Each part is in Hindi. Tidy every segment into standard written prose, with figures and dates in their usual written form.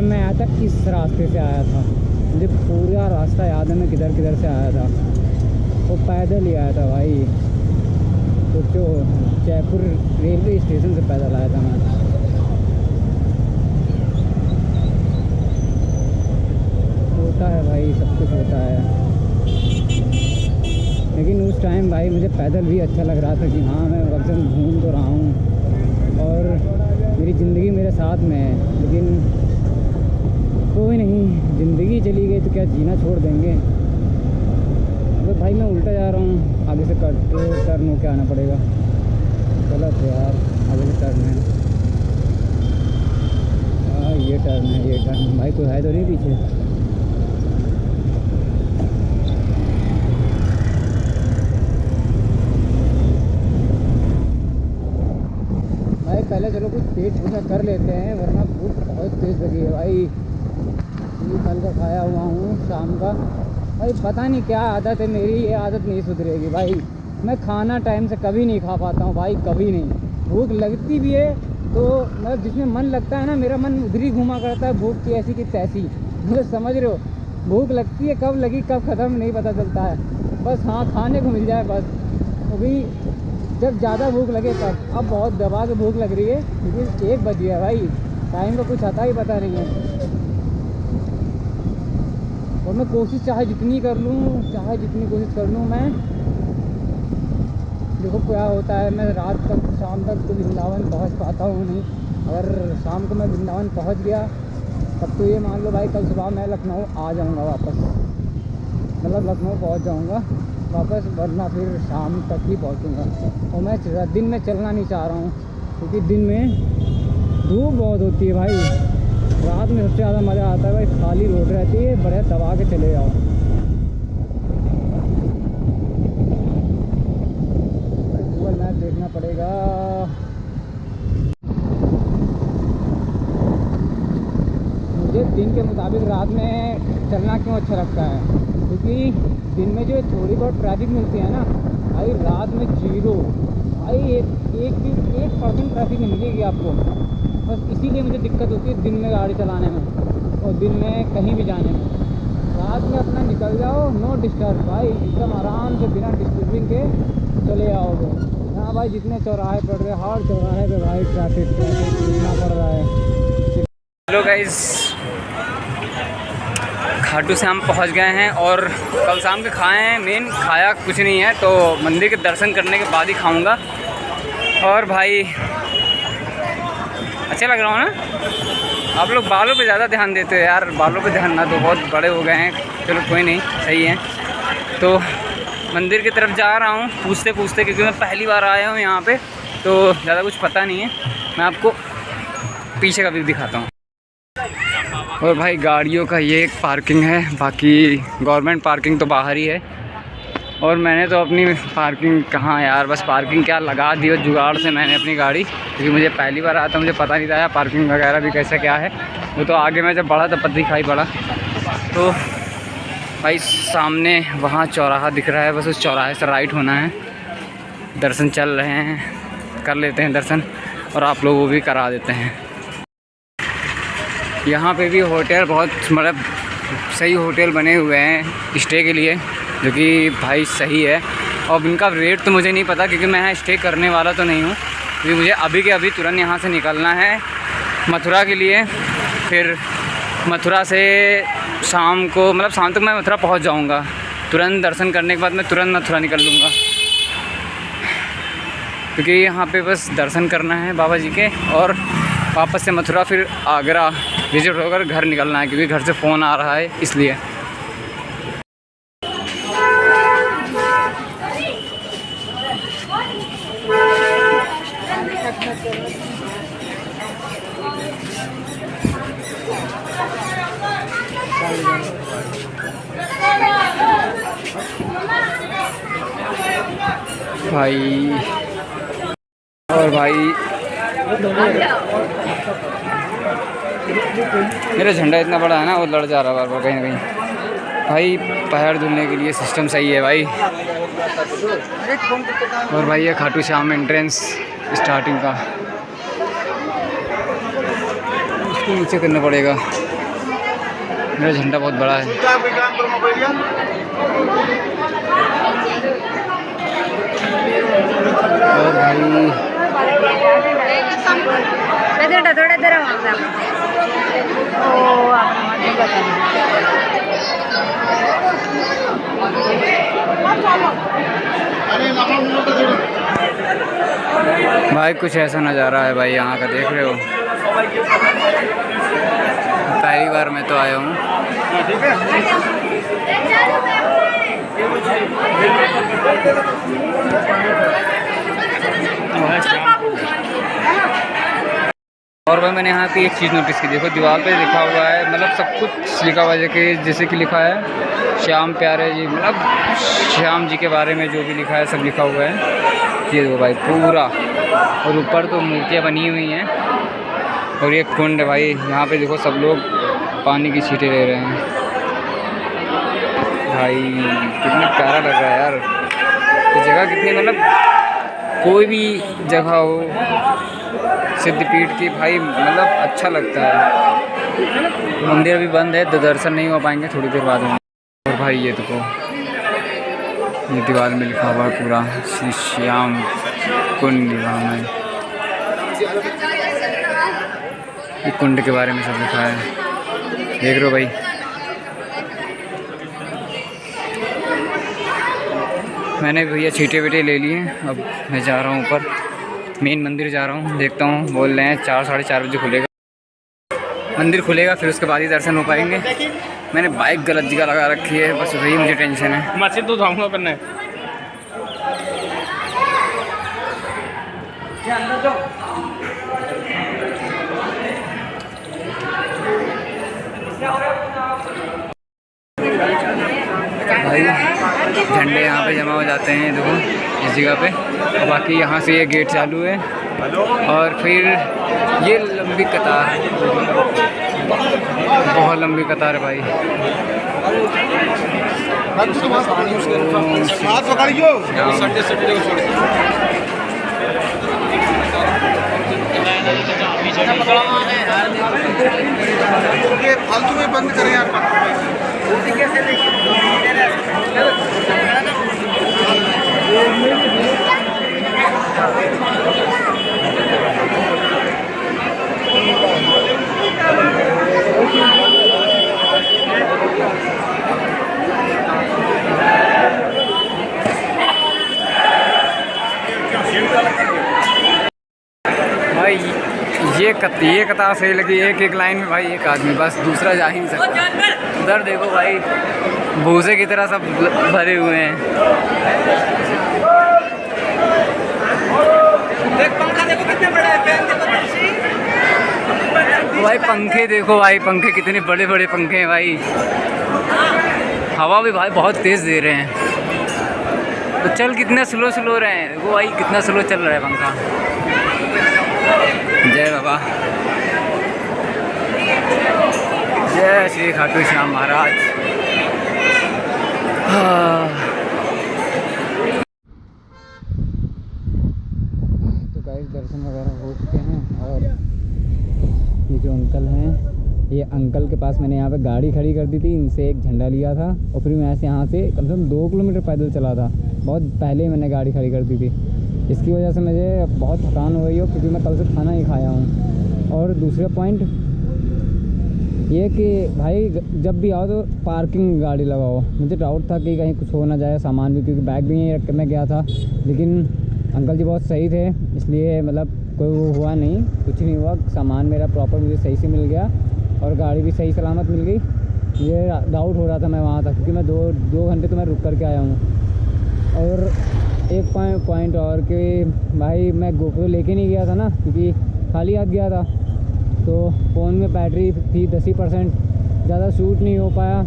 टाइम मैं आया था इस रास्ते से आया था, मुझे पूरा रास्ता याद है मैं किधर किधर से आया था। वो पैदल ही आया था भाई, तो जो जयपुर रेलवे स्टेशन से पैदल आया था मैं। होता है भाई, सब कुछ होता है। लेकिन उस टाइम भाई मुझे पैदल भी अच्छा लग रहा था कि हाँ मैं वक्सन घूम तो रहा हूँ और मेरी ज़िंदगी मेरे साथ में है। लेकिन कोई नहीं, ज़िंदगी चली गई तो क्या जीना छोड़ देंगे। तो भाई मैं उल्टा जा रहा हूँ, आगे से टर्न होके आना पड़ेगा। गलत है यार, आगे से टर्न है। ये टर्न है, ये टर्न। भाई कोई है तो नहीं पीछे? पहले चलो कुछ पेट पूजा कर लेते हैं, वरना भूख बहुत तेज़ लगी है भाई। ये कल का खाया हुआ हूँ शाम का। भाई पता नहीं क्या आदत है मेरी, ये आदत नहीं सुधरेगी भाई। मैं खाना टाइम से कभी नहीं खा पाता हूँ भाई, कभी नहीं। भूख लगती भी है तो मतलब जिसमें मन लगता है ना, मेरा मन उधर ही घूमा करता है, भूख की ऐसी की तैसी। मतलब समझ रहे हो, भूख लगती है, कब लगी कब ख़त्म नहीं पता चलता है। बस हाँ, खाने को मिल जाए बस, वो भी जब ज़्यादा भूख लगे तब। अब बहुत दबा के भूख लग रही है क्योंकि 1 बज गया भाई, टाइम का कुछ आता ही पता नहीं है। और मैं कोशिश चाहे जितनी कर लूँ, चाहे जितनी कोशिश कर लूँ मैं, देखो क्या होता है, मैं रात तक शाम तक तो वृंदावन पहुँच पाता हूँ नहीं। अगर शाम को मैं वृंदावन पहुँच गया तब तो ये मान लो भाई कल सुबह मैं लखनऊ आ जाऊँगा वापस, मतलब लखनऊ पहुँच जाऊँगा वापस, वरना फिर शाम तक ही पहुँचूँगा। और मैं दिन में चलना नहीं चाह रहा हूँ क्योंकि दिन में धूप बहुत होती है भाई। रात में सबसे ज़्यादा मज़ा आता है भाई, खाली रोड रहती है, बढ़िया दबा के चले जाओ। गूगल मैप देखना पड़ेगा। मुझे दिन के मुताबिक रात में चलना क्यों अच्छा लगता है, क्योंकि दिन में जो थोड़ी बहुत ट्रैफिक मिलती है ना भाई, रात में जीरो भाई, 1% ट्रैफिक नहीं मिलेगी आपको। बस इसीलिए मुझे दिक्कत होती है दिन में गाड़ी चलाने में और दिन में कहीं भी जाने में। रात में अपना निकल जाओ, नो डिस्टर्ब भाई, एकदम आराम से बिना डिस्टर्बिंग के चले आओगे। हाँ भाई, जितने चौराहे पड़ रहे, हर चौराहे पे भाई ट्रैफिक कितना पड़ रहा है। हेलो गाइस, खाटू श्याम पहुंच गए हैं और कल शाम के खाए हैं, मेन खाया कुछ नहीं है, तो मंदिर के दर्शन करने के बाद ही खाऊंगा। और भाई अच्छा लग रहा हूँ ना। आप लोग बालों पे ज़्यादा ध्यान देते हो यार, बालों पे ध्यान ना दो, बहुत बड़े हो गए हैं। चलो कोई नहीं, सही है। तो मंदिर की तरफ जा रहा हूँ पूछते पूछते, क्योंकि मैं पहली बार आया हूँ यहाँ पे, तो ज़्यादा कुछ पता नहीं है। मैं आपको पीछे का व्यू दिखाता हूँ। और भाई गाड़ियों का ये एक पार्किंग है, बाकी गवर्नमेंट पार्किंग तो बाहर ही है। और मैंने तो अपनी पार्किंग कहाँ यार, बस पार्किंग क्या लगा दी और जुगाड़ से मैंने अपनी गाड़ी, क्योंकि मुझे पहली बार आया था, मुझे पता नहीं था पार्किंग वगैरह भी कैसे क्या है। वो तो आगे मैं जब बढ़ा तब पता दिखाई पड़ा। तो भाई सामने वहाँ चौराहा दिख रहा है, बस उस चौराहे से राइट होना है। दर्शन चल रहे हैं, कर लेते हैं दर्शन और आप लोगों को भी करा देते हैं। यहाँ पे भी होटल बहुत मतलब सही होटल बने हुए हैं स्टे के लिए, जो कि भाई सही है। और इनका रेट तो मुझे नहीं पता, क्योंकि मैं यहाँ स्टे करने वाला तो नहीं हूँ, क्योंकि मुझे अभी के अभी तुरंत यहाँ से निकलना है मथुरा के लिए। फिर मथुरा से शाम को, मतलब शाम तक मैं मथुरा पहुँच जाऊँगा। तुरंत दर्शन करने के बाद मैं तुरंत मथुरा निकल लूँगा, क्योंकि यहाँ पे बस दर्शन करना है बाबा जी के, और वापस से मथुरा फिर आगरा विजिट होकर घर निकलना है, क्योंकि घर से फ़ोन आ रहा है इसलिए। भाई और भाई मेरा झंडा इतना बड़ा है ना, वो लड़ जा रहा है बार बार कहीं ना कहीं। भाई पैर धुलने के लिए सिस्टम सही है भाई। और भाई ये खाटू श्याम एंट्रेंस स्टार्टिंग का, उसको नीचे करना पड़ेगा। मेरा झंडा बहुत बड़ा है। और भाई थोड़ा इधर भाई कुछ ऐसा नज़ारा है भाई यहाँ का, देख रहे हो। पहली बार मैं तो आया हूँ। और भाई मैंने यहाँ पे एक चीज़ नोटिस की, देखो दीवार पे लिखा हुआ है, मतलब सब कुछ लिखा हुआ है जैसे कि लिखा है श्याम प्यारे जी, मतलब श्याम जी के बारे में जो भी लिखा है सब लिखा हुआ है। ये देखो भाई पूरा, और ऊपर तो मूर्तियाँ बनी हुई हैं। और ये कुंड है भाई, यहाँ पे देखो सब लोग पानी की छींटे ले रहे हैं भाई। कितना प्यारा लग रहा है यार ये जगह, कितनी मतलब कोई भी जगह हो सिद्धपीठ की भाई, मतलब अच्छा लगता है। मंदिर अभी बंद है तो दर्शन नहीं हो पाएंगे, थोड़ी देर बाद होंगे। और भाई ये देखो, ये दीवार में लिखा हुआ है पूरा श्री श्याम कुंड निवाम है। ये कुंड के बारे में सब लिखा है, देख रहे हो भाई। मैंने भैया छींटे वीटे ले लिए, अब मैं जा रहा हूँ ऊपर मेन मंदिर जा रहा हूँ। देखता हूँ, बोल रहे हैं 4 साढ़े 4 बजे खुलेगा मंदिर, खुलेगा फिर उसके बाद ही दर्शन हो पाएंगे। मैंने बाइक गलत जगह लगा रखी है, बस वही मुझे टेंशन है। मस्जिद तो धाऊंगा करना है। भाई झंडे यहाँ पे जमा हो जाते हैं, देखो इस जगह पे। बाकी यहाँ से ये गेट चालू है और फिर ये लंबी कतार, बहुत लंबी कतार है भाई। फालतू में बंद करें यार। भाई ये कतार सही लगी, एक लाइन में भाई एक आदमी, बस दूसरा जा ही नहीं सकता। उधर देखो भाई भूसे की तरह सब भरे हुए हैं। पंखा देखो कितने बड़े हैं, फैन देखो भाई पंखे देखो भाई, पंखे कितने बड़े बड़े पंखे हैं भाई। हवा भी भाई बहुत तेज़ दे रहे हैं, तो चल कितने स्लो रहे हैं वो भाई, कितना स्लो चल रहा है पंखा। जय बाबा, जय श्री खाटू श्याम महाराज। तो गाइस दर्शन वगैरह हो चुके हैं, और ये जो अंकल हैं, ये अंकल के पास मैंने यहाँ पे गाड़ी खड़ी कर दी थी, इनसे एक झंडा लिया था और फिर मैं ऐसे यहाँ से कम से कम 2 किलोमीटर पैदल चला था। बहुत पहले मैंने गाड़ी खड़ी कर दी थी, इसकी वजह से मुझे बहुत थकान हो गई हो, क्योंकि मैं कल से खाना ही खाया हूँ। और दूसरा पॉइंट ये कि भाई जब भी आओ तो पार्किंग गाड़ी लगाओ। मुझे डाउट था कि कहीं कुछ हो ना जाए, सामान भी, क्योंकि बैग भी यहीं रख के मैं गया था, लेकिन अंकल जी बहुत सही थे, इसलिए मतलब कोई वो हुआ नहीं, कुछ नहीं हुआ। सामान मेरा प्रॉपर मुझे सही से मिल गया और गाड़ी भी सही सलामत मिल गई। ये डाउट हो रहा था मैं वहाँ तक, क्योंकि मैं दो घंटे तो मैं रुक करके आया हूँ। और एक पॉइंट और कि भाई मैं गोप्रो लेके नहीं गया था ना, क्योंकि खाली हाथ गया था, तो फ़ोन में बैटरी थी 10%, ज़्यादा शूट नहीं हो पाया।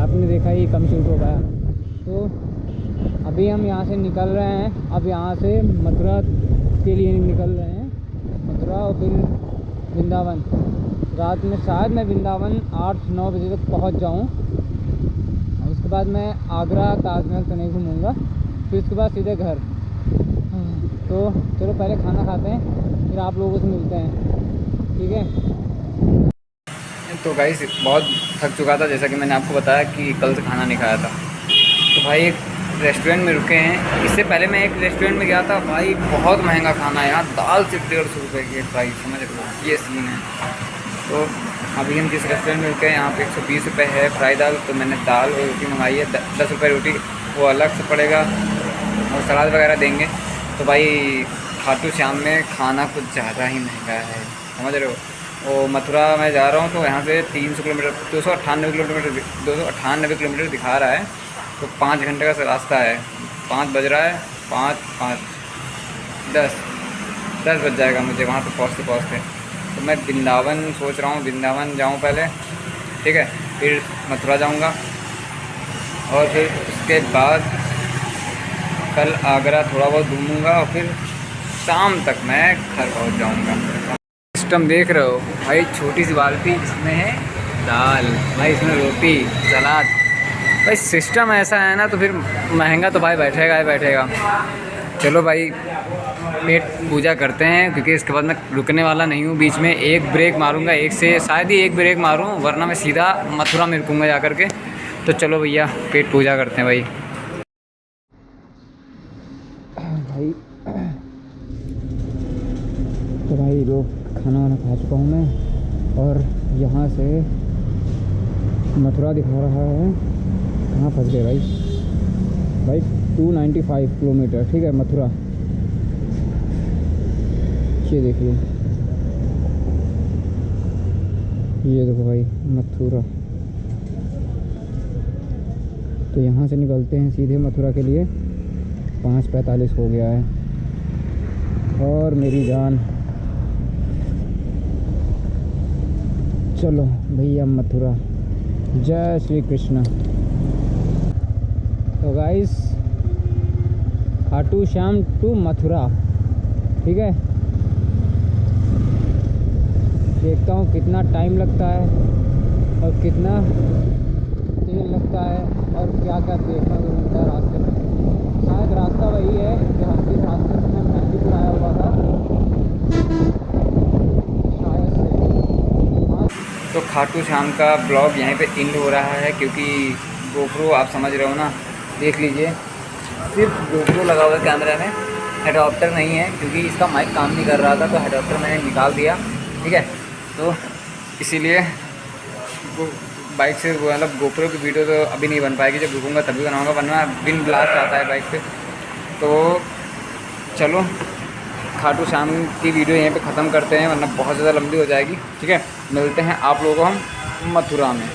आपने देखा ही कम शूट हो पाया। तो अभी हम यहाँ से निकल रहे हैं, अब यहाँ से मथुरा के लिए निकल रहे हैं, मथुरा और फिर वृंदावन। रात में शायद मैं वृंदावन 8-9 बजे तक पहुँच जाऊँ, और उसके बाद मैं आगरा ताजमहल तो नहीं घूमूँगा, फिर उसके बाद सीधे घर। तो चलो पहले खाना खाते हैं, फिर आप लोगों से मिलते हैं, ठीक है। तो गाइस बहुत थक चुका था, जैसा कि मैंने आपको बताया कि कल से खाना नहीं खाया था। तो भाई एक रेस्टोरेंट में रुके हैं। इससे पहले मैं एक रेस्टोरेंट में गया था, भाई बहुत महंगा खाना है यार, दाल सिर्फ 150 रुपये की प्राइस, समझ रहे हो, ये सीन है। तो अभी हम जिस रेस्टोरेंट में रुके हैं यहाँ पे 120 रुपये है फ्राई दाल। तो मैंने दाल और रोटी मंगाई है, 10 रुपये रोटी, वो अलग से पड़ेगा और सलाद वगैरह देंगे। तो भाई खाटू श्याम में खाना कुछ ज़्यादा ही महंगा है, समझ रहे हो। वो मथुरा मैं जा रहा हूँ तो यहाँ से 300 किलोमीटर 298 किलोमीटर दिखा रहा है। तो 5 घंटे का रास्ता है, 5 बज रहा है, 10 बज जाएगा मुझे वहाँ पे पहुँचते। तो मैं वृंदावन सोच रहा हूँ, वृंदावन जाऊँ पहले, ठीक है, फिर मथुरा जाऊँगा और फिर उसके बाद कल आगरा थोड़ा बहुत घूमूँगा और फिर शाम तक मैं घर पहुँच जाऊँगा। सिस्टम देख रहे हो भाई, छोटी सी बाल्टी, इसमें है दाल, भाई इसमें रोटी सलाद। भाई सिस्टम ऐसा है ना, तो फिर महंगा तो भाई बैठेगा ही बैठेगा। चलो भाई पेट पूजा करते हैं, क्योंकि इसके बाद मैं रुकने वाला नहीं हूँ। बीच में एक ब्रेक मारूंगा, एक से शायद ही एक ब्रेक मारूँ, वरना मैं सीधा मथुरा में रुकूँगा जा कर के। तो चलो भैया पेट पूजा करते हैं भाई। तो भाई खाना वाना खा चुका हूँ मैं, और यहाँ से मथुरा दिखा रहा है। कहाँ फंस गए भाई 295 किलोमीटर, ठीक है, मथुरा। ये देखिए, ये देखो भाई मथुरा। तो यहाँ से निकलते हैं सीधे मथुरा के लिए। 5:45 हो गया है और मेरी जान, चलो भैया मथुरा। जय श्री कृष्ण। तो गाइस खाटू श्याम टू मथुरा, ठीक है। देखता हूँ कितना टाइम लगता है और कितना तेल लगता है और क्या क्या देखने को मिलता है रास्ते में। शायद रास्ता वही है जो हम जिस रास्ते से मैं मेहंदीपुर आया हुआ था, शायद से। तो खाटू श्याम का ब्लॉग यहीं पे एंड हो रहा है, क्योंकि गोप्रो आप समझ रहे हो ना, देख लीजिए सिर्फ गोप्रो लगा हुआ है कैमरा में, हेडॉप्टर नहीं है, क्योंकि इसका माइक काम नहीं कर रहा था। तो हेडॉप्टर मैंने निकाल दिया, ठीक है। तो इसीलिए बाइक से मतलब गोप्रो की वीडियो तो अभी नहीं बन पाएगी, जब रुकूँगा तभी बनाऊँगा, वरना विंड ब्लास्ट आता है बाइक पे। तो चलो खाटू श्याम की वीडियो यहीं पे ख़त्म करते हैं, वरना बहुत ज़्यादा लंबी हो जाएगी, ठीक है। मिलते हैं आप लोगों को हम मथुरा में।